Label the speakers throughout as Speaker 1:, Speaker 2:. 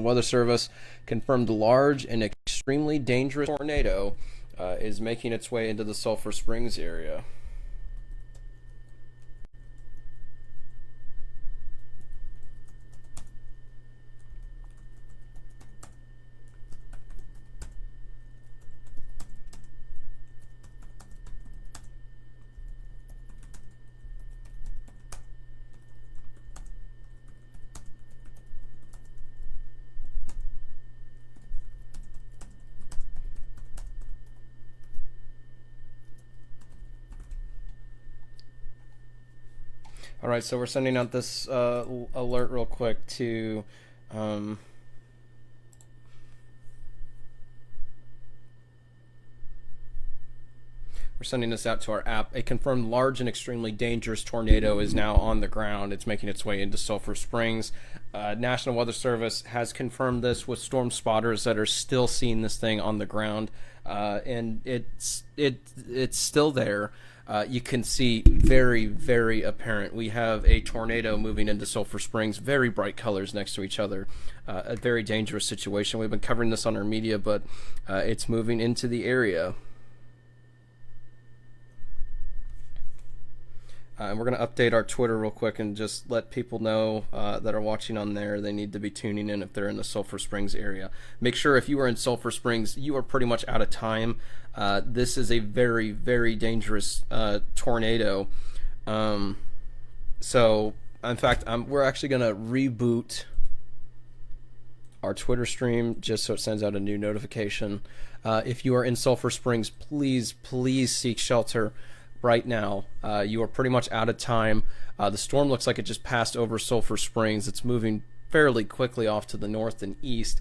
Speaker 1: National Weather Service confirmed a large and extremely dangerous tornado is making its way into the Sulphur Springs area. All right, so we're sending out this alert real quick to we're sending this out to our app. A confirmed large and extremely dangerous tornado is now on the ground. It's making its way into Sulphur Springs. National Weather Service has confirmed this with storm spotters that are still seeing this thing on the ground, and it's still there. You can see very, very apparent. We have a tornado moving into Sulphur Springs, very bright colors next to each other. A very dangerous situation. We've been covering this on our media, but it's moving into the area. And we're going to update our Twitter real quick and just let people know that are watching on there they need to be tuning in if they're in the Sulphur Springs area. Make sure if you are in Sulphur Springs, you are pretty much out of time. This is a very, very dangerous tornado. So, in fact, we're actually going to reboot our Twitter stream just so it sends out a new notification. If you are in Sulphur Springs, please, please seek shelter right now. You are pretty much out of time. The storm looks like it just passed over Sulphur Springs. It's moving fairly quickly off to the north and east.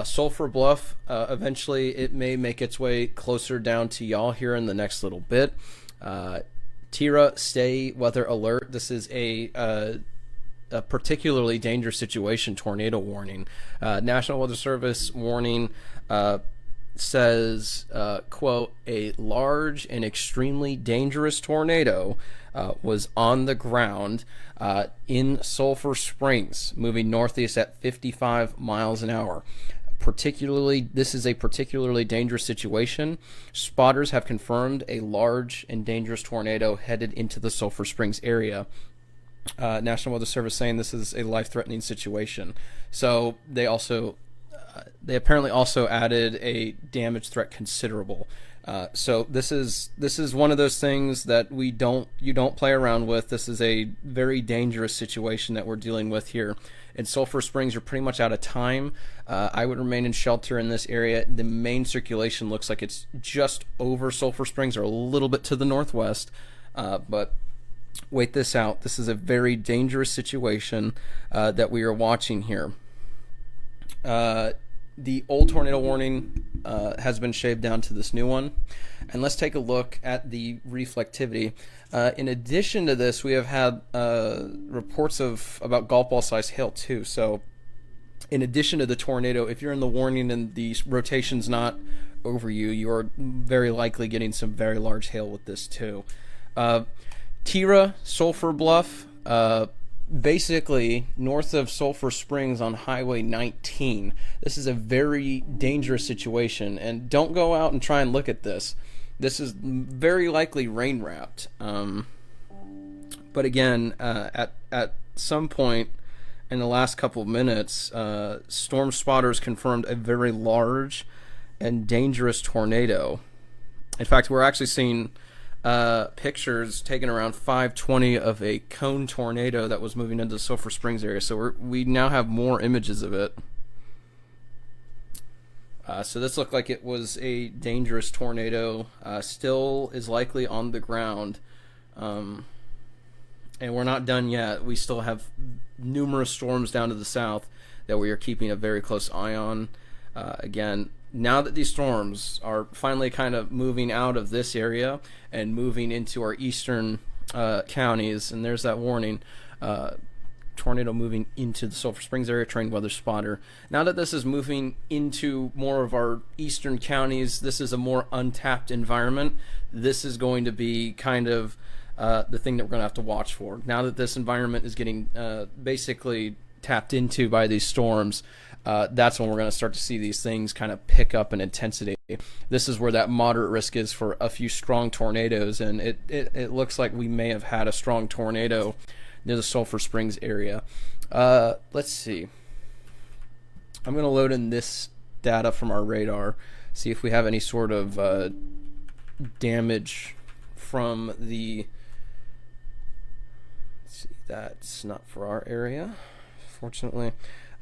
Speaker 1: Sulphur Bluff, eventually it may make its way closer down to y'all here in the next little bit. Tira, stay weather alert. This is a particularly dangerous situation, tornado warning. National Weather Service warning says, quote, a large and extremely dangerous tornado was on the ground in Sulphur Springs, moving northeast at 55 miles an hour. This is a particularly dangerous situation. Spotters have confirmed a large and dangerous tornado headed into the Sulphur Springs area. National Weather Service saying this is a life-threatening situation. So they apparently also added a damage threat considerable. So this is one of those things that you don't play around with. This is a very dangerous situation that we're dealing with here. In Sulphur Springs, you're pretty much out of time. I would remain in shelter in this area. The main circulation looks like it's just over Sulphur Springs or a little bit to the northwest. But wait this out. This is a very dangerous situation that we are watching here. The old tornado warning has been shaved down to this new one. And let's take a look at the reflectivity. In addition to this, we have had reports about golf ball size hail too. So in addition to the tornado, if you're in the warning and the rotation's not over you, you are very likely getting some very large hail with this too. Tira, Sulphur Bluff, basically north of Sulphur Springs on Highway 19. This is a very dangerous situation, and don't go out and try and look at this. This is very likely rain wrapped. But again, at some point in the last couple of minutes, storm spotters confirmed a very large and dangerous tornado. In fact, we're actually seeing pictures taken around 5:20 of a cone tornado that was moving into the Sulphur Springs area. So we now have more images of it. So this looked like it was a dangerous tornado. Still is likely on the ground. And we're not done yet. We still have numerous storms down to the south that we are keeping a very close eye on. Again, now that these storms are finally kind of moving out of this area and moving into our eastern counties, and there's that warning, tornado moving into the Sulphur Springs area, trained weather spotter. Now that this is moving into more of our eastern counties, this is a more untapped environment. This is going to be kind of the thing that we're going to have to watch for. Now that this environment is getting basically tapped into by these storms, that's when we're going to start to see these things kind of pick up in intensity. This is where that moderate risk is for a few strong tornadoes, and it looks like we may have had a strong tornado near the Sulphur Springs area. Let's see. I'm going to load in this data from our radar, see if we have any sort of damage from the... Let's see, that's not for our area, fortunately.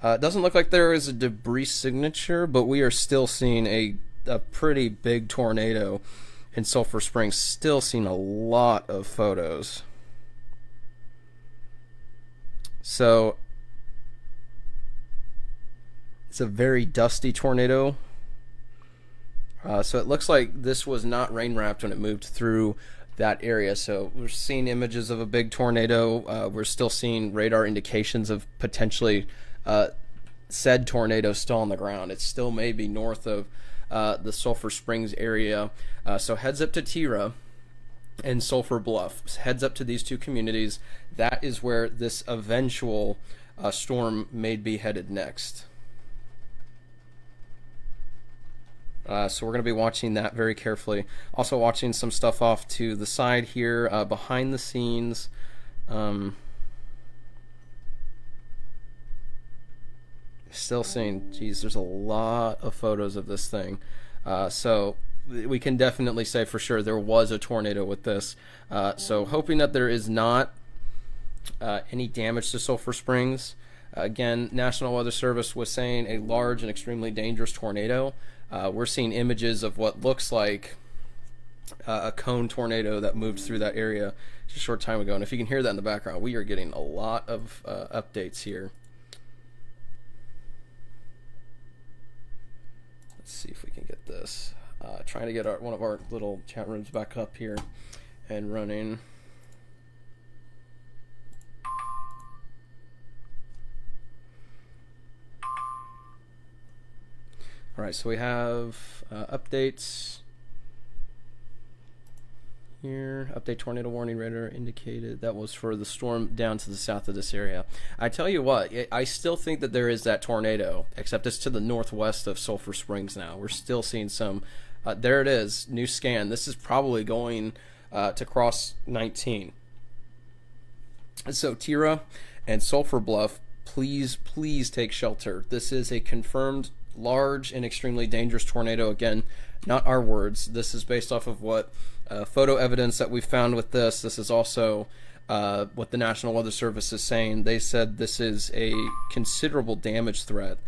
Speaker 1: It doesn't look like there is a debris signature, but we are still seeing a pretty big tornado in Sulphur Springs. Still seeing a lot of photos. So it's a very dusty tornado. So it looks like this was not rain wrapped when it moved through that area. So we're seeing images of a big tornado. We're still seeing radar indications of potentially said tornado still on the ground. It still may be north of the Sulphur Springs area. So heads up to Tira and Sulphur Bluff. Heads up to these two communities. That is where this eventual storm may be headed next. So we're going to be watching that very carefully. Also watching some stuff off to the side here, behind the scenes. Still seeing, geez, there's a lot of photos of this thing. So we can definitely say for sure there was a tornado with this. So hoping that there is not any damage to Sulphur Springs. Again, National Weather Service was saying a large and extremely dangerous tornado. We're seeing images of what looks like a cone tornado that moved through that area just a short time ago. And if you can hear that in the background, we are getting a lot of updates here. Let's see if we can get this. Trying to get one of our little chat rooms back up here and running. All right, so we have updates here. Update tornado warning radar indicated. That was for the storm down to the south of this area. I tell you what, I still think that there is that tornado, except it's to the northwest of Sulphur Springs now. We're still seeing some. There it is, new scan. This is probably going to cross 19. So Tira and Sulphur Bluff, please take shelter. This is a confirmed large and extremely dangerous tornado. Again, not our words. This is based off of what photo evidence that we found with this. This is also what the National Weather Service is saying. They said this is a considerable damage threat.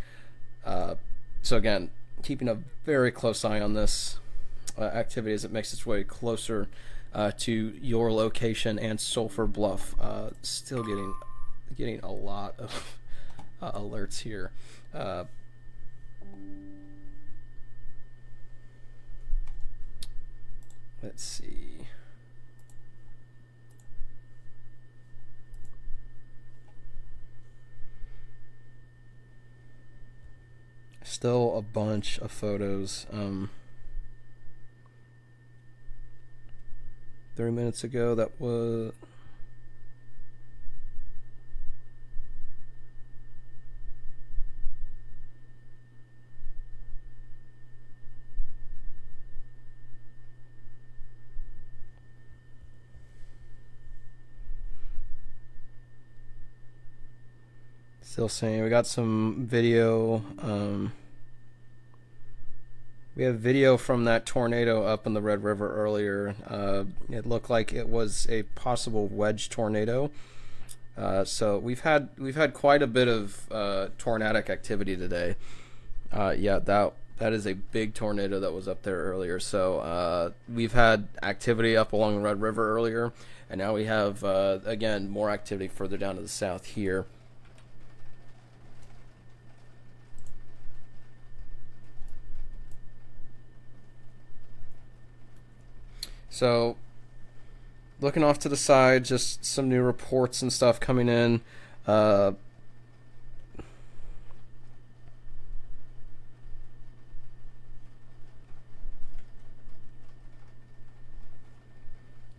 Speaker 1: So again, keeping a very close eye on this activity as it makes its way closer to your location and Sulphur Bluff. Still getting a lot of alerts here. Let's see. Still a bunch of photos. 30 minutes ago, that was... Still saying we got some video. We have video from that tornado up in the Red River earlier. It looked like it was a possible wedge tornado. So we've had quite a bit of tornadic activity today. Yeah, that is a big tornado that was up there earlier. So we've had activity up along the Red River earlier, and now we have again more activity further down to the south here. So, looking off to the side, just some new reports and stuff coming in.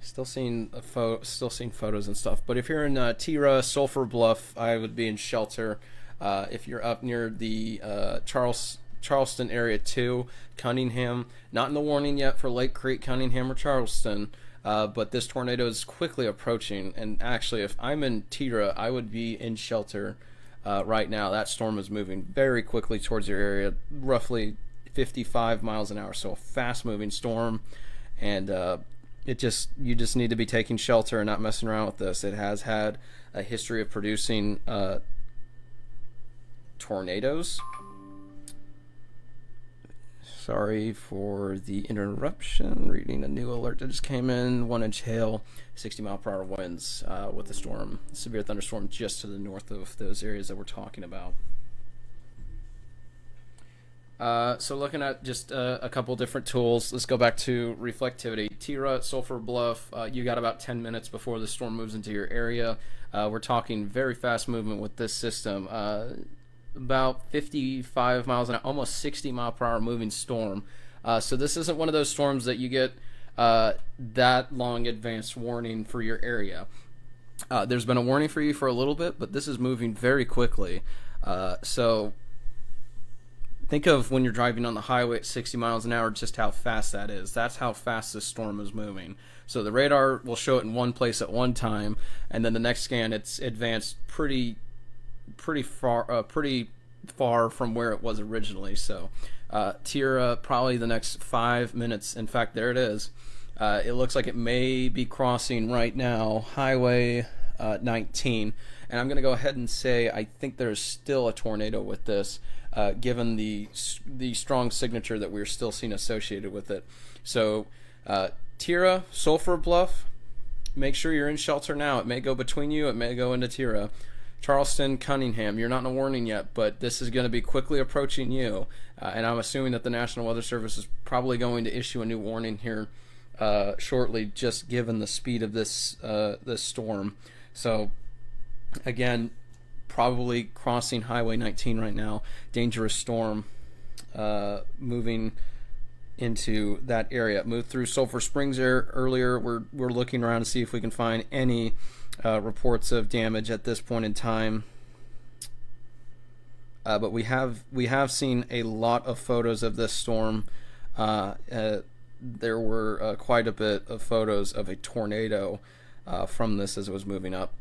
Speaker 1: Still seeing photos and stuff. But if you're in Tira, Sulphur Bluff, I would be in shelter. If you're up near the Charleston area too, Cunningham, not in the warning yet for Lake Creek, Cunningham, or Charleston, but this tornado is quickly approaching. And actually, if I'm in Tira, I would be in shelter right now. That storm is moving very quickly towards your area, roughly 55 miles an hour, so a fast-moving storm, and you just need to be taking shelter and not messing around with this. It has had a history of producing tornadoes. Sorry for the interruption. Reading a new alert that just came in. 1-inch hail, 60-mile-per-hour winds with a storm, severe thunderstorm just to the north of those areas that we're talking about. So looking at just a couple different tools, let's go back to reflectivity. Tira, Sulphur Bluff, you got about 10 minutes before the storm moves into your area. We're talking very fast movement with this system. About 55 miles an hour, almost 60 mile per hour moving storm. So this isn't one of those storms that you get that long advanced warning for your area. There's been a warning for you for a little bit, but this is moving very quickly. So think of when you're driving on the highway at 60 miles an hour, just how fast that is. That's how fast this storm is moving. So the radar will show it in one place at one time, and then the next scan, it's advanced pretty far from where it was originally. So Tira, probably the next 5 minutes. In fact, there it is. It looks like it may be crossing right now Highway 19, and I'm going to go ahead and say I think there's still a tornado with this, given the strong signature that we're still seeing associated with it. So Tira, Sulphur Bluff, make sure you're in shelter now. It may go between you, it may go into Tira. Charleston, Cunningham, you're not in a warning yet, but this is going to be quickly approaching you, and I'm assuming that the National Weather Service is probably going to issue a new warning here shortly, just given the speed of this storm. So again, probably crossing Highway 19 right now. Dangerous storm moving into that area. Moved through Sulphur Springs earlier. We're looking around to see if we can find any reports of damage at this point in time. But we have seen a lot of photos of this storm. There were quite a bit of photos of a tornado from this as it was moving up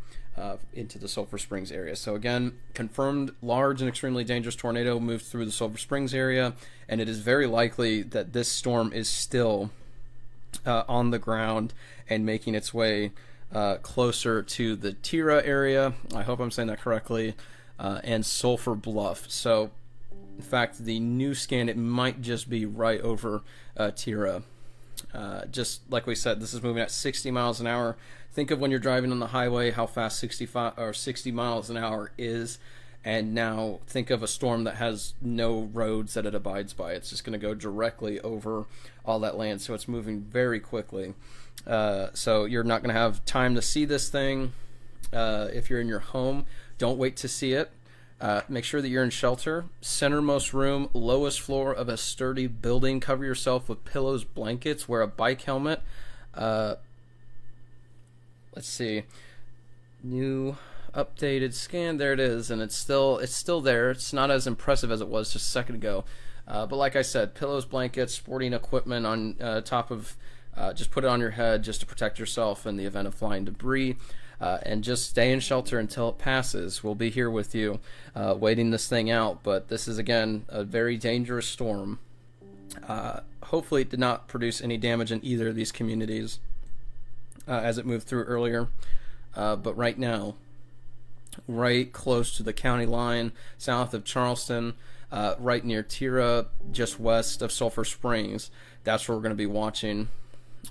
Speaker 1: into the Sulphur Springs area. So again, confirmed large and extremely dangerous tornado moved through the Sulphur Springs area, and it is very likely that this storm is still on the ground and making its way closer to the Tira area. I hope I'm saying that correctly. And Sulphur Bluff. So, in fact, the new scan, it might just be right over Tira. Just like we said, this is moving at 60 miles an hour. Think of when you're driving on the highway, how fast 65 or 60 miles an hour is, and now think of a storm that has no roads that it abides by. It's just going to go directly over all that land, so it's moving very quickly. So you're not going to have time to see this thing. If you're in your home, don't wait to see it. Make sure that you're in shelter. Centermost room, lowest floor of a sturdy building. Cover yourself with pillows, blankets. Wear a bike helmet. Let's see. New updated scan. There it is, and it's still there. It's not as impressive as it was just a second ago. But like I said, pillows, blankets, sporting equipment on top of. Just put it on your head just to protect yourself in the event of flying debris. And just stay in shelter until it passes. We'll be here with you, waiting this thing out. But this is, again, a very dangerous storm. Hopefully it did not produce any damage in either of these communities as it moved through earlier. But right now, right close to the county line, south of Charleston, right near Tira, just west of Sulphur Springs, that's where we're going to be watching.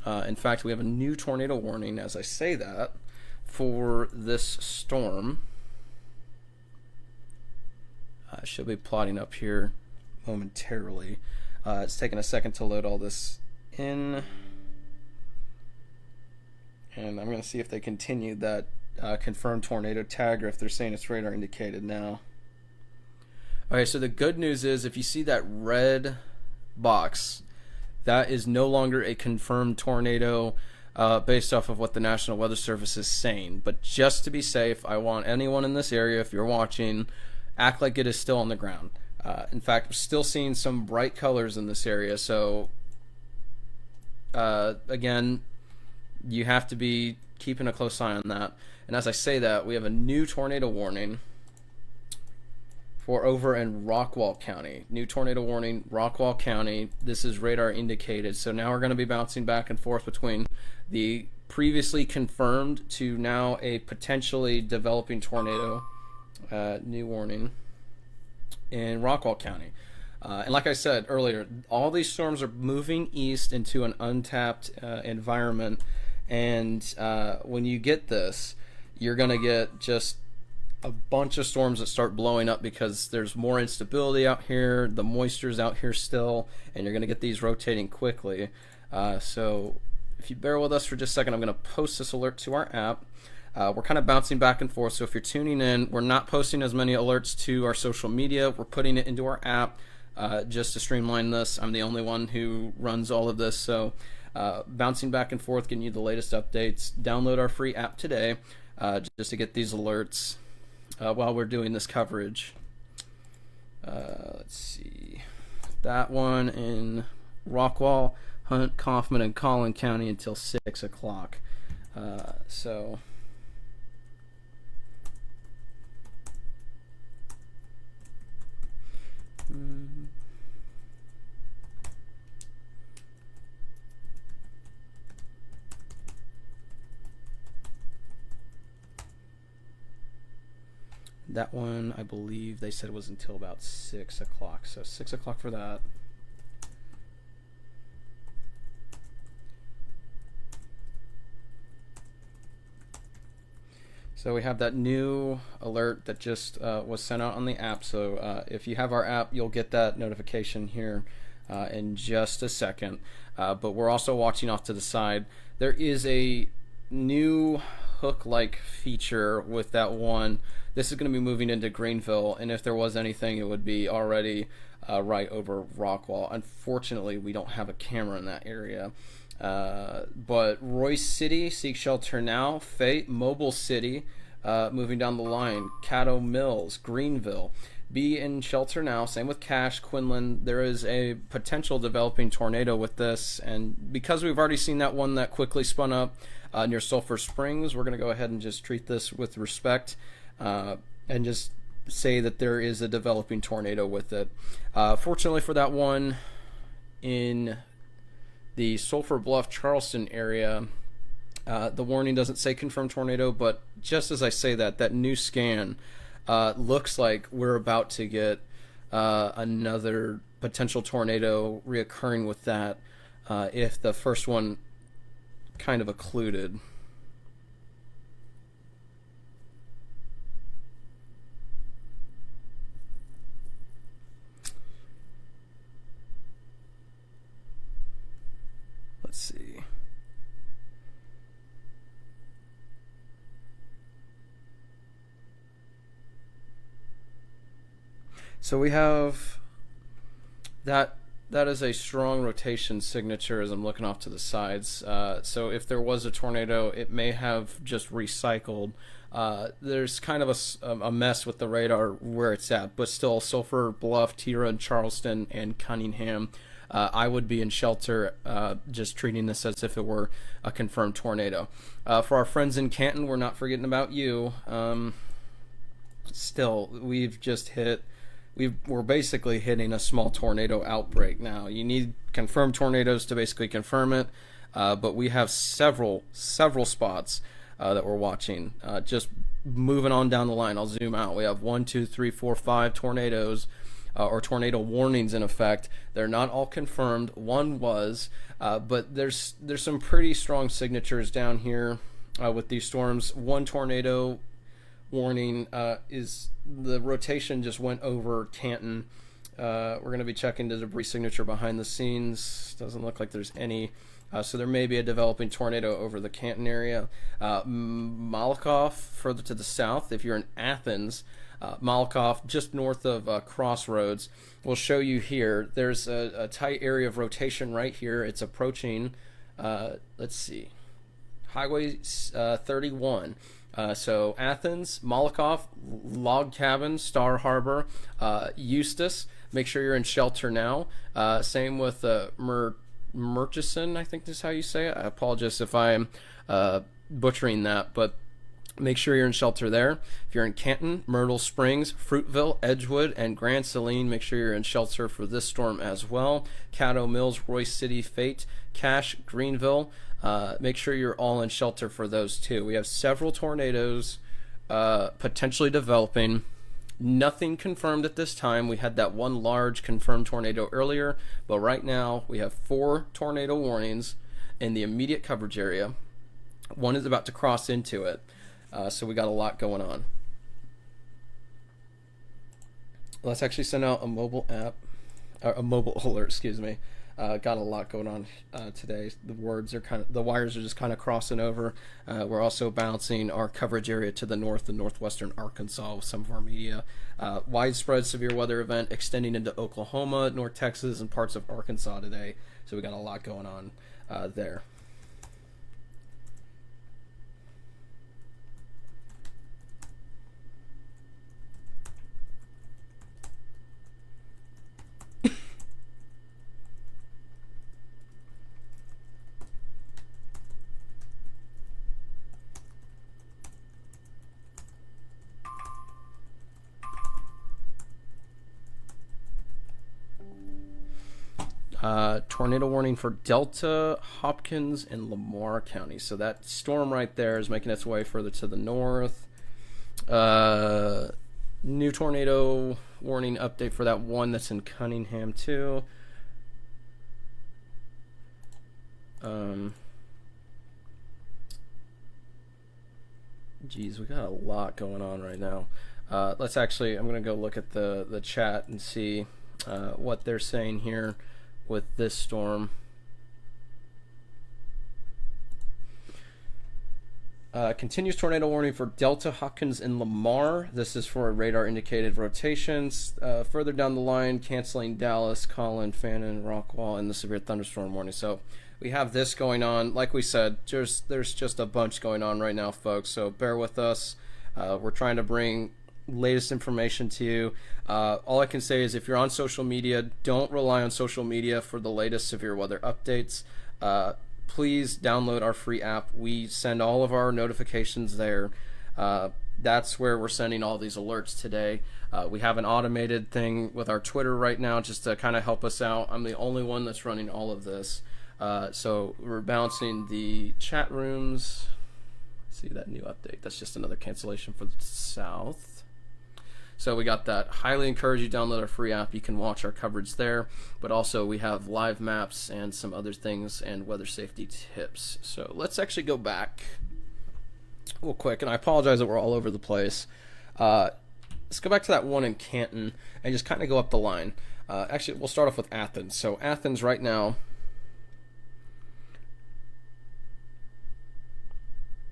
Speaker 1: In fact, we have a new tornado warning as I say that for this storm. I should be plotting up here momentarily. It's taking a second to load all this in, and I'm going to see if they continued that confirmed tornado tag or if they're saying it's radar indicated now. Okay, so the good news is if you see that red box, that is no longer a confirmed tornado based off of what the National Weather Service is saying. But just to be safe, I want anyone in this area, if you're watching, act like it is still on the ground. In fact, we're still seeing some bright colors in this area. So again, you have to be keeping a close eye on that. And as I say that, we have a new tornado warning for over in Rockwall County. New tornado warning, Rockwall County. This is radar indicated. So now we're going to be bouncing back and forth between the previously confirmed to now a potentially developing tornado. New warning in Rockwall County. And like I said earlier, all these storms are moving east into an untapped environment. And when you get this, you're going to get just a bunch of storms that start blowing up because there's more instability out here, the moisture's out here still, and you're going to get these rotating quickly. So if you bear with us for just a second, I'm going to post this alert to our app. We're kind of bouncing back and forth, so if you're tuning in, we're not posting as many alerts to our social media. We're putting it into our app just to streamline this. I'm the only one who runs all of this, so bouncing back and forth, getting you the latest updates. Download our free app today just to get these alerts while we're doing this coverage. Let's see. That one in Rockwall, Hunt, Kaufman, and Collin County until 6 o'clock. So that one, I believe they said was until about 6 o'clock. So 6 o'clock for that. So we have that new alert that just was sent out on the app. So if you have our app, you'll get that notification here in just a second. But we're also watching off to the side. There is a new hook-like feature with that one. This is going to be moving into Greenville, and if there was anything, it would be already right over Rockwall. Unfortunately, we don't have a camera in that area. But Royce City, seek shelter now. Fate, Mobile City, moving down the line. Caddo Mills, Greenville, be in shelter now. Same with Cache, Quinlan. There is a potential developing tornado with this, and because we've already seen that one that quickly spun up near Sulphur Springs, we're going to go ahead and just treat this with respect and just say that there is a developing tornado with it. Fortunately for that one, in the Sulphur Bluff, Charleston area, the warning doesn't say confirmed tornado, but just as I say that, that new scan looks like we're about to get another potential tornado reoccurring with that if the first one kind of occluded. Let's see. So we have that is a strong rotation signature as I'm looking off to the sides. So if there was a tornado, it may have just recycled. There's kind of a mess with the radar where it's at, but still Sulphur Bluff, Tira, and Charleston, and Cunningham. I would be in shelter, just treating this as if it were a confirmed tornado. For our friends in Canton, we're not forgetting about you. Still, we're basically hitting a small tornado outbreak now. You need confirmed tornadoes to basically confirm it, but we have several spots that we're watching. Just moving on down the line, I'll zoom out. We have 1, 2, 3, 4, 5 tornadoes. Or tornado warnings in effect. They're not all confirmed. One was, but there's some pretty strong signatures down here with these storms. One tornado warning is the rotation just went over Canton. We're going to be checking the debris signature behind the scenes. Doesn't look like there's any. So there may be a developing tornado over the Canton area. Malakoff further to the south. If you're in Athens, Malakoff, just north of Crossroads, will show you here. There's a tight area of rotation right here. It's approaching, let's see, Highway 31. So Athens, Malakoff, Log Cabin, Star Harbor, Eustis. Make sure you're in shelter now. Same with Murchison, I think is how you say it. I apologize if I'm butchering that, but make sure you're in shelter there. If you're in Canton, Myrtle Springs, Fruitville, Edgewood, and Grand Saline, make sure you're in shelter for this storm as well. Caddo Mills, Royce City, Fate, Cache, Greenville. Make sure you're all in shelter for those too. We have several tornadoes potentially developing. Nothing confirmed at this time. We had that one large confirmed tornado earlier, but right now we have 4 tornado warnings in the immediate coverage area. One is about to cross into it. So we got a lot going on. Let's actually send out a mobile app, or a mobile alert, excuse me. Got a lot going on today. The wires are just kind of crossing over. We're also bouncing our coverage area to the north and northwestern Arkansas with some of our media. Widespread severe weather event extending into Oklahoma, North Texas, and parts of Arkansas today. So we got a lot going on there. Tornado warning for Delta, Hopkins, and Lamar County. So that storm right there is making its way further to the north. New tornado warning update for that one that's in Cunningham too. Geez, we got a lot going on right now. I'm going to go look at the chat and see what they're saying here with this storm. Continuous tornado warning for Delta, Hopkins, and Lamar. This is for radar indicated rotations. Further down the line, canceling Dallas, Collin, Fannin, Rockwall, and the severe thunderstorm warning. So we have this going on. Like we said, there's just a bunch going on right now, folks. So bear with us. We're trying to bring latest information to you. All I can say is if you're on social media, don't rely on social media for the latest severe weather updates. Please download our free app. We send all of our notifications there. That's where we're sending all these alerts today. We have an automated thing with our Twitter right now just to kind of help us out. I'm the only one that's running all of this. So we're bouncing the chat rooms. See that new update. That's just another cancellation for the south. So we got that. Highly encourage you to download our free app. You can watch our coverage there, but also we have live maps and some other things and weather safety tips. So let's actually go back real quick, and I apologize that we're all over the place. Let's go back to that one in Canton and just kind of go up the line. Actually, we'll start off with Athens. So Athens right now,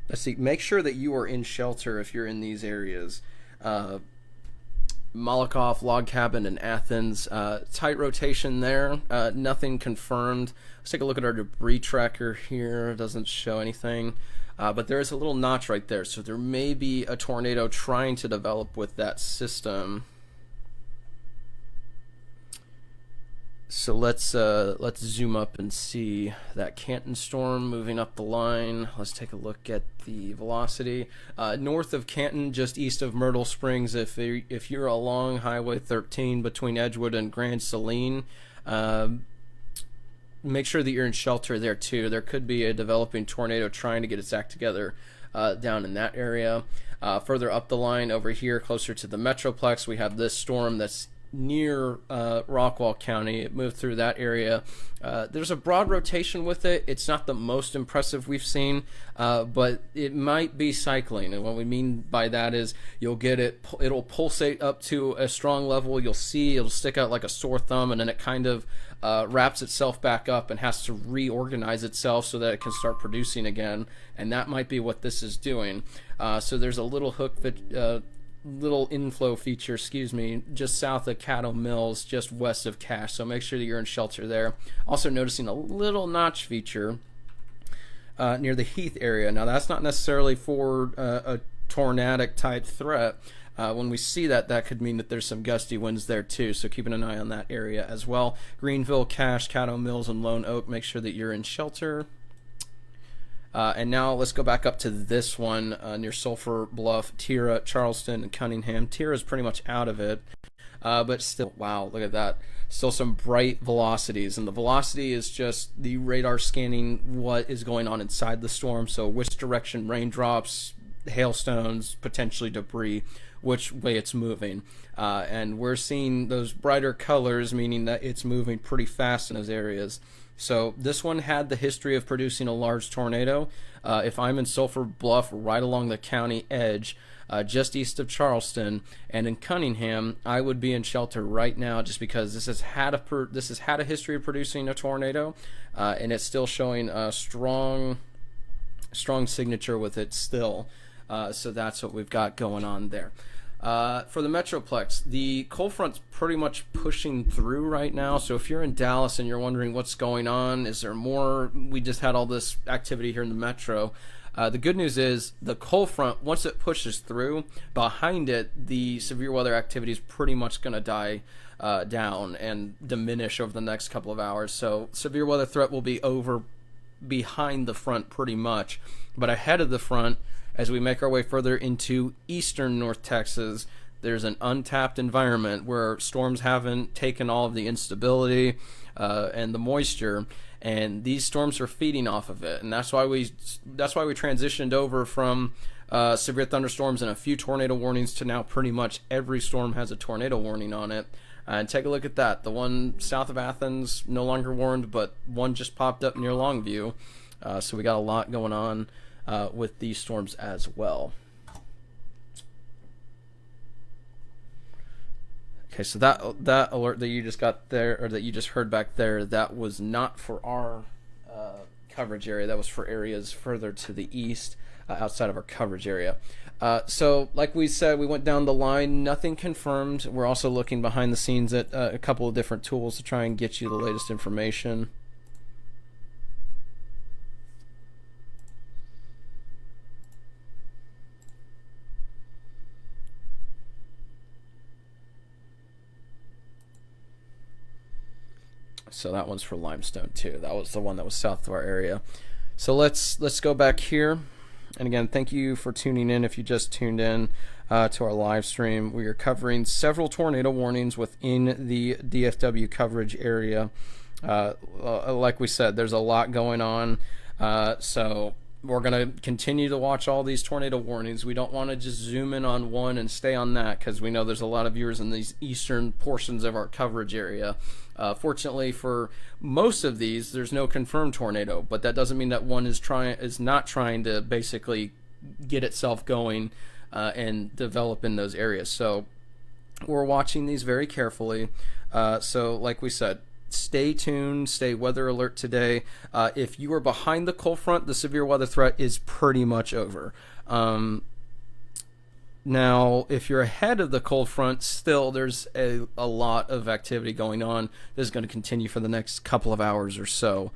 Speaker 1: let's see, make sure that you are in shelter if you're in these areas. Malakoff, Log Cabin, and Athens. Tight rotation there. Nothing confirmed. Let's take a look at our debris tracker here. It doesn't show anything. But there is a little notch right there. So there may be a tornado trying to develop with that system. So let's zoom up and see that Canton storm moving up the line. Let's take a look at the velocity. North of Canton, just east of Myrtle Springs, if you're along Highway 13 between Edgewood and Grand Saline, make sure that you're in shelter there too. There could be a developing tornado trying to get its act together down in that area. Further up the line over here, closer to the Metroplex, we have this storm that's near Rockwall County. It moved through that area. There's a broad rotation with it. It's not the most impressive we've seen, but it might be cycling. And what we mean by that is you'll get it, it'll pulsate up to a strong level. You'll see it'll stick out like a sore thumb, and then it kind of wraps itself back up and has to reorganize itself so that it can start producing again. And that might be what this is doing. So there's a little little inflow feature, just south of Caddo Mills, just west of Cache. So make sure that you're in shelter there. Also noticing a little notch feature near the Heath area. Now, that's not necessarily for a tornadic type threat. When we see that, that could mean that there's some gusty winds there too, so keeping an eye on that area as well. Greenville, Cache, Caddo Mills, and Lone Oak, make sure that you're in shelter. And now let's go back up to this one near Sulphur Bluff, Tira, Charleston, and Cunningham. Tira is pretty much out of it, but still, wow, look at that. Still some bright velocities, and the velocity is just the radar scanning what is going on inside the storm, so which direction raindrops, hailstones, potentially debris, which way it's moving. And we're seeing those brighter colors, meaning that it's moving pretty fast in those areas. So this one had the history of producing a large tornado. If I'm in Sulphur Bluff, right along the county edge, just east of Charleston, and in Cunningham, I would be in shelter right now, just because this has had a history of producing a tornado, and it's still showing a strong signature with it still. So that's what we've got going on there. For the Metroplex, the cold front's pretty much pushing through right now. So if you're in Dallas and you're wondering what's going on, is there more? We just had all this activity here in the Metro. The good news is the cold front, once it pushes through, behind it, the severe weather activity is pretty much going to die down and diminish over the next couple of hours. So severe weather threat will be over behind the front pretty much. But ahead of the front, as we make our way further into eastern North Texas, there's an untapped environment where storms haven't taken all of the instability and the moisture, and these storms are feeding off of it. And that's why we transitioned over from severe thunderstorms and a few tornado warnings to now pretty much every storm has a tornado warning on it. And take a look at that. The one south of Athens no longer warned, but one just popped up near Longview. So we got a lot going on with these storms as well. Okay, so that alert that you just got there, or that you just heard back there, that was not for our coverage area. That was for areas further to the east, outside of our coverage area. So like we said, we went down the line, nothing confirmed. We're also looking behind the scenes at a couple of different tools to try and get you the latest information. So that one's for Limestone too. That was the one that was south of our area. So let's go back here. And again, thank you for tuning in. If you just tuned in to our live stream, we are covering several tornado warnings within the DFW coverage area. Like we said, there's a lot going on. So we're going to continue to watch all these tornado warnings. We don't want to just zoom in on one and stay on that, because we know there's a lot of viewers in these eastern portions of our coverage area. Fortunately for most of these, there's no confirmed tornado, but that doesn't mean that one is not trying to basically get itself going and develop in those areas. So we're watching these very carefully. So like we said, stay tuned, stay weather alert today. If you are behind the cold front, the severe weather threat is pretty much over. Now, if you're ahead of the cold front, still there's a lot of activity going on. This is going to continue for the next couple of hours or so.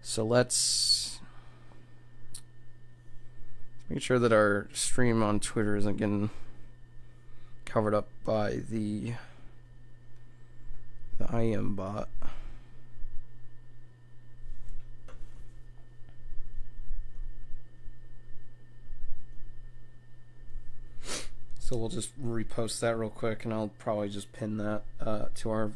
Speaker 1: So let's make sure that our stream on Twitter isn't getting covered up by the IM bot. So we'll just repost that real quick, and I'll probably just pin that to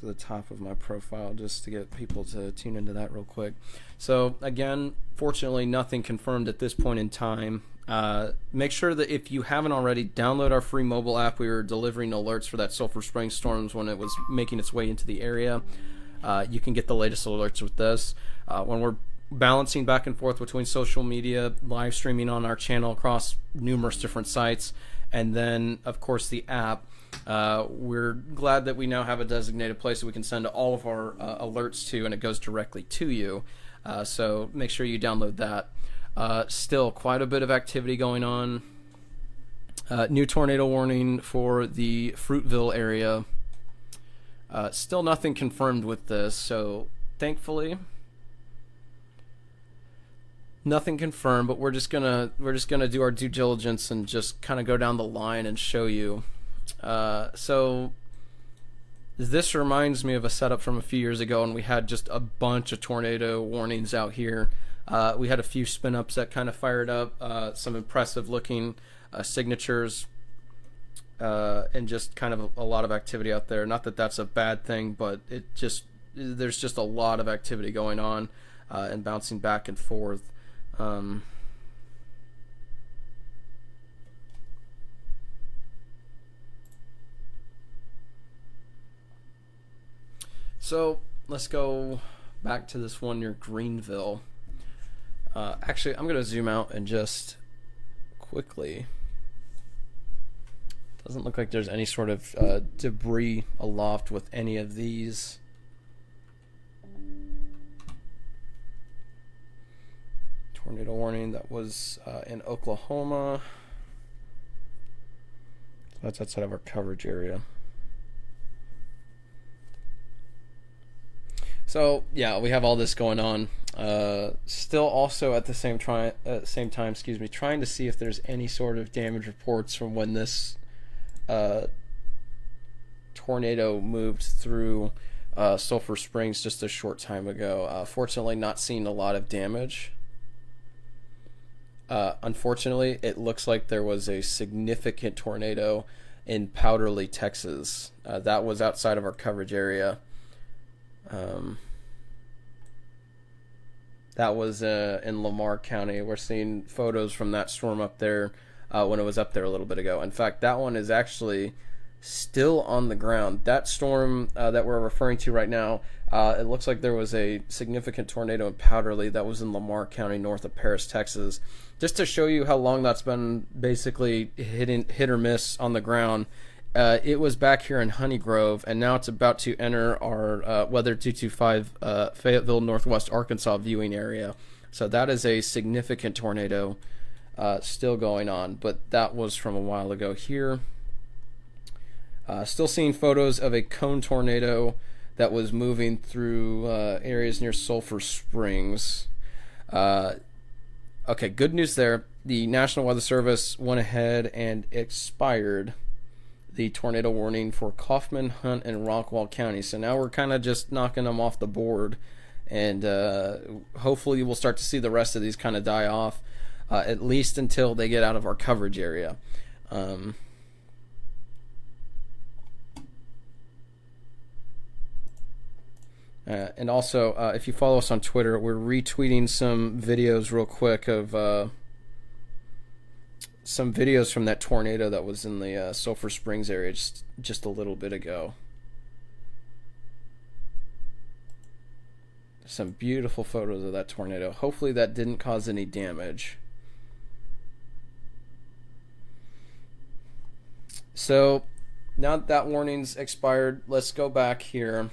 Speaker 1: the top of my profile, just to get people to tune into that real quick. So again, fortunately, nothing confirmed at this point in time. Make sure that if you haven't already, download our free mobile app. We were delivering alerts for that Sulphur Springs storms when it was making its way into the area. You can get the latest alerts with this. When we're balancing back and forth between social media, live streaming on our channel across numerous different sites, and then of course the app, we're glad that we now have a designated place that we can send all of our alerts to, and it goes directly to you. So make sure you download that. Still quite a bit of activity going on. New tornado warning for the Fruitville area. Still nothing confirmed with this, so thankfully Nothing confirmed, but we're just gonna do our due diligence and just kind of go down the line and show you. So this reminds me of a setup from a few years ago, and we had just a bunch of tornado warnings out here. We had a few spin ups that kind of fired up, some impressive looking signatures, and just kind of a lot of activity out there. Not that that's a bad thing, but there's just a lot of activity going on, and bouncing back and forth. So let's go back to this one near Greenville. Actually, I'm going to zoom out and just quickly. Doesn't look like there's any sort of debris aloft with any of these. Tornado warning that was in Oklahoma. That's outside of our coverage area. So yeah, we have all this going on. Still, also at the same time, trying to see if there's any sort of damage reports from when this tornado moved through Sulphur Springs just a short time ago. Fortunately, not seeing a lot of damage. Unfortunately, it looks like there was a significant tornado in Powderly, Texas. That was outside of our coverage area. That was in Lamar County. We're seeing photos from that storm up there when it was up there a little bit ago. In fact, that one is actually still on the ground. That storm that we're referring to right now, it looks like there was a significant tornado in Powderly that was in Lamar County, north of Paris, Texas. Just to show you how long that's been basically hit or miss on the ground. It was back here in Honey Grove, and now it's about to enter our Weather 225 Fayetteville, Northwest Arkansas viewing area. So that is a significant tornado still going on, but that was from a while ago here. Still seeing photos of a cone tornado that was moving through areas near Sulphur Springs. Okay, good news there. The National Weather Service went ahead and expired the tornado warning for Kaufman, Hunt, and Rockwall County. So now we're kind of just knocking them off the board, and hopefully we'll start to see the rest of these kind of die off, at least until they get out of our coverage area. And also, if you follow us on Twitter, we're retweeting some videos real quick of some videos from that tornado that was in the Sulphur Springs area just a little bit ago. Some beautiful photos of that tornado. Hopefully that didn't cause any damage. So now that warning's expired, let's go back here.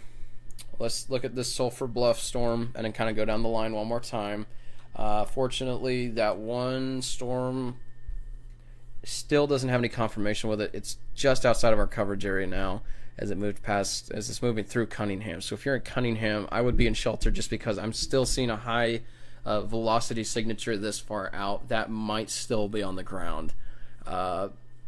Speaker 1: Let's look at this Sulphur Bluff storm and then kind of go down the line one more time. Fortunately, that one storm still doesn't have any confirmation with it. It's just outside of our coverage area now as it's moving through Cunningham. So if you're in Cunningham, I would be in shelter just because I'm still seeing a high velocity signature this far out. That might still be on the ground.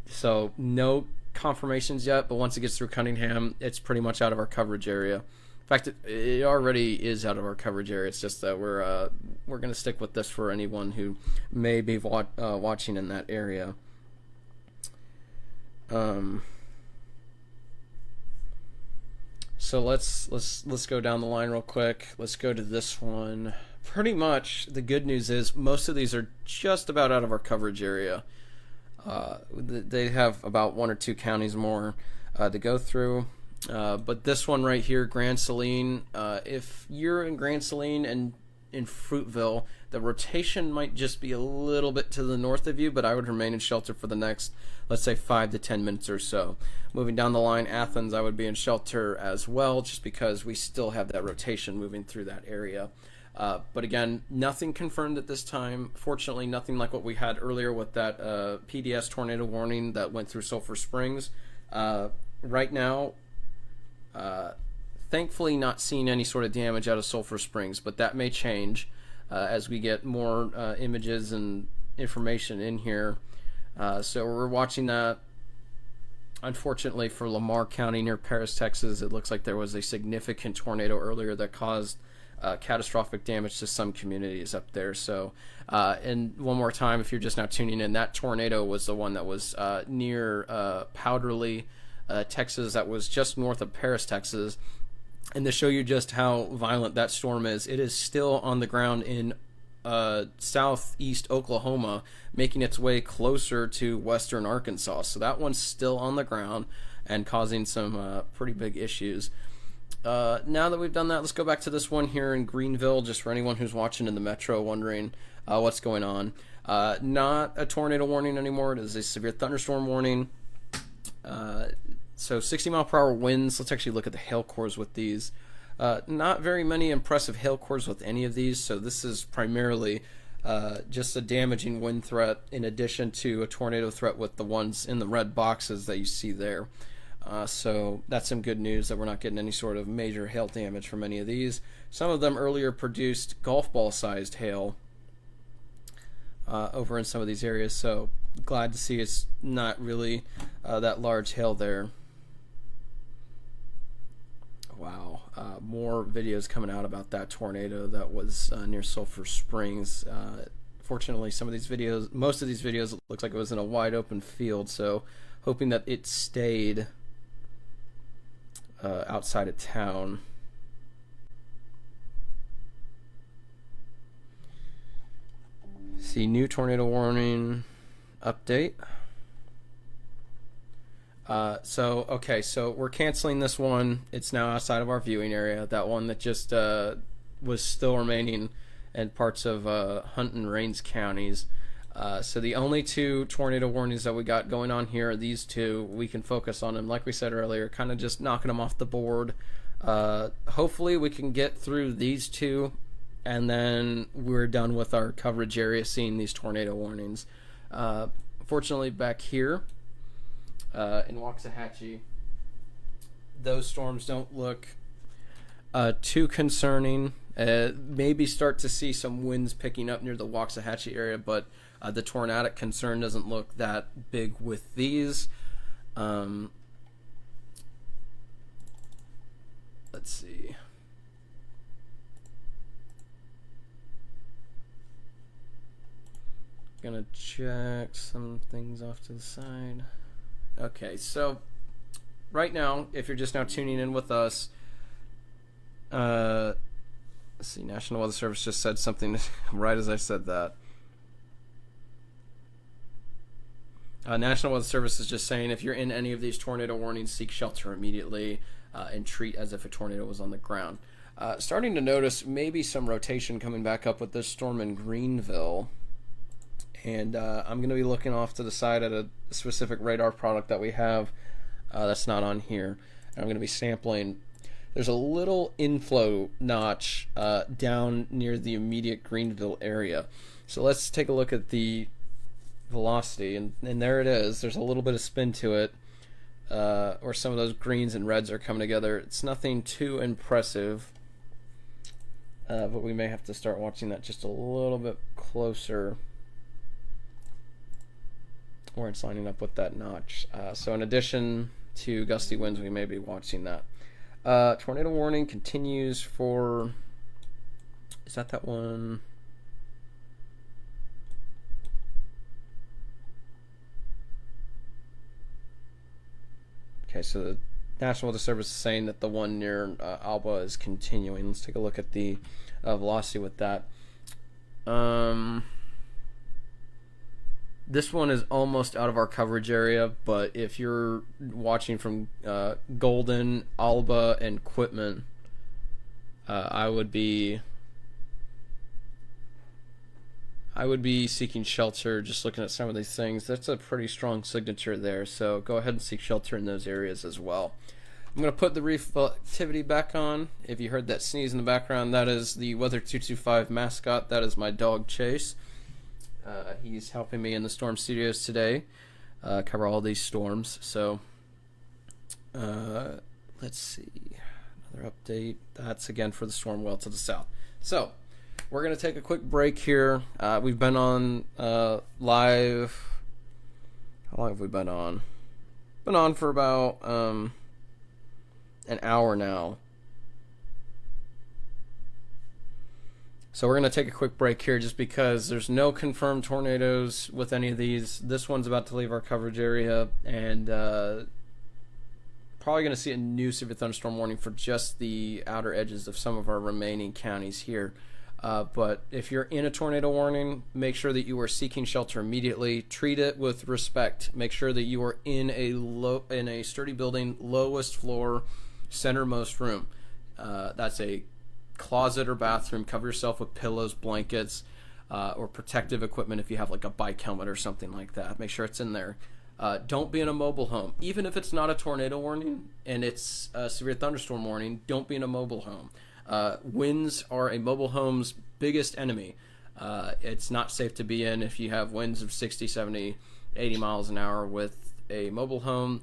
Speaker 1: So no confirmations yet, but once it gets through Cunningham, it's pretty much out of our coverage area. In fact, it already is out of our coverage area. It's just that we're going to stick with this for anyone who may be watching in that area. So let's go down the line real quick. Let's go to this one. Pretty much the good news is most of these are just about out of our coverage area. They have about one or two counties more to go through. But this one right here, Grand Saline, if you're in Grand Saline and in Fruitville, the rotation might just be a little bit to the north of you, but I would remain in shelter for the next, let's say, 5 to 10 minutes or so. Moving down the line, Athens, I would be in shelter as well, just because we still have that rotation moving through that area. But again, nothing confirmed at this time. Fortunately, nothing like what we had earlier with that PDS tornado warning that went through Sulphur Springs. Right now, thankfully not seeing any sort of damage out of Sulphur Springs, but that may change. as we get more images and information in here. So we're watching that. Unfortunately for Lamar County near Paris, Texas, it looks like there was a significant tornado earlier that caused catastrophic damage to some communities up there. So, and one more time, if you're just now tuning in, that tornado was the one that was near Powderly, Texas, that was just north of Paris, Texas. And to show you just how violent that storm is, it is still on the ground in southeast Oklahoma, making its way closer to western Arkansas. So that one's still on the ground and causing some pretty big issues. Now that we've done that, let's go back to this one here in Greenville, just for anyone who's watching in the metro wondering what's going on. Not a tornado warning anymore. It is a severe thunderstorm warning. So 60 mile per hour winds. Let's actually look at the hail cores with these. Not very many impressive hail cores with any of these, so this is primarily just a damaging wind threat in addition to a tornado threat with the ones in the red boxes that you see there. So that's some good news that we're not getting any sort of major hail damage from any of these. Some of them earlier produced golf ball sized hail over in some of these areas, so glad to see it's not really that large hail there. Wow, more videos coming out about that tornado that was near Sulphur Springs. Fortunately, some of these videos, most of these videos, it looks like it was in a wide open field, so hoping that it stayed outside of town. See, new tornado warning update. Okay, so we're canceling this one. It's now outside of our viewing area. That one that just was still remaining in parts of Hunt and Rains counties. So the only two tornado warnings that we got going on here are these two. We can focus on them, like we said earlier, kind of just knocking them off the board. Hopefully we can get through these two, and then we're done with our coverage area seeing these tornado warnings. Fortunately, back here in Waxahachie, those storms don't look too concerning. Maybe start to see some winds picking up near the Waxahachie area, but the tornadic concern doesn't look that big with these. Let's see. Gonna check some things off to the side. Okay, so right now, if you're just now tuning in with us, let's see, National Weather Service just said something right as I said that. National Weather Service is just saying if you're in any of these tornado warnings, seek shelter immediately and treat as if a tornado was on the ground. Starting to notice maybe some rotation coming back up with this storm in Greenville. And I'm going to be looking off to the side at a specific radar product that we have that's not on here. And I'm going to be sampling. There's a little inflow notch down near the immediate Greenville area. So let's take a look at the velocity. And there it is. There's a little bit of spin to it. Or some of those greens and reds are coming together. It's nothing too impressive. But we may have to start watching that just a little bit closer, where it's lining up with that notch. So in addition to gusty winds, we may be watching that. Tornado warning continues for, is that one? Okay, so the National Weather Service is saying that the one near Alba is continuing. Let's take a look at the velocity with that. This one is almost out of our coverage area, but if you're watching from Golden, Alba, and Quitman, I would be seeking shelter. Just looking at some of these things, that's a pretty strong signature there. So go ahead and seek shelter in those areas as well. I'm going to put the reflectivity back on. If you heard that sneeze in the background, that is the Weather 225 mascot. That is my dog Chase. He's helping me in the storm studios today, cover all these storms. So let's see, another update. That's again for the storm well to the south. So we're going to take a quick break here. We've been on live. How long have we been on? Been on for about an hour now. So we're going to take a quick break here just because there's no confirmed tornadoes with any of these. This one's about to leave our coverage area, and probably going to see a new severe thunderstorm warning for just the outer edges of some of our remaining counties here. But if you're in a tornado warning, make sure that you are seeking shelter immediately. Treat it with respect. Make sure that you are in a sturdy building, lowest floor, centermost room. That's a closet or bathroom. Cover yourself with pillows, blankets, or protective equipment if you have like a bike helmet or something like that. Make sure it's in there. Don't be in a mobile home. Even if it's not a tornado warning and it's a severe thunderstorm warning, don't be in a mobile home. Winds are a mobile home's biggest enemy. It's not safe to be in if you have winds of 60, 70, 80 miles an hour with a mobile home.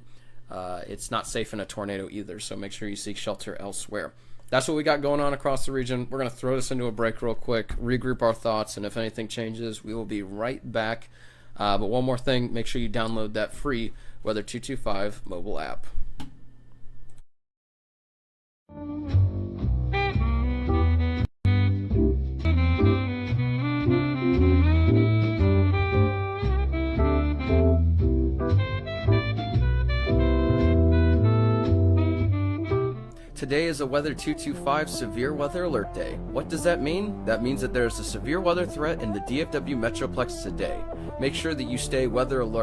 Speaker 1: It's not safe in a tornado either, so make sure you seek shelter elsewhere. That's what we got going on across the region. We're going to throw this into a break real quick, regroup our thoughts, and if anything changes, we will be right back. But one more thing, make sure you download that free Weather 225 mobile app. Today is a Weather 225 Severe Weather Alert Day. What does that mean? That means that there is a severe weather threat in the DFW Metroplex today. Make sure that you stay weather alert.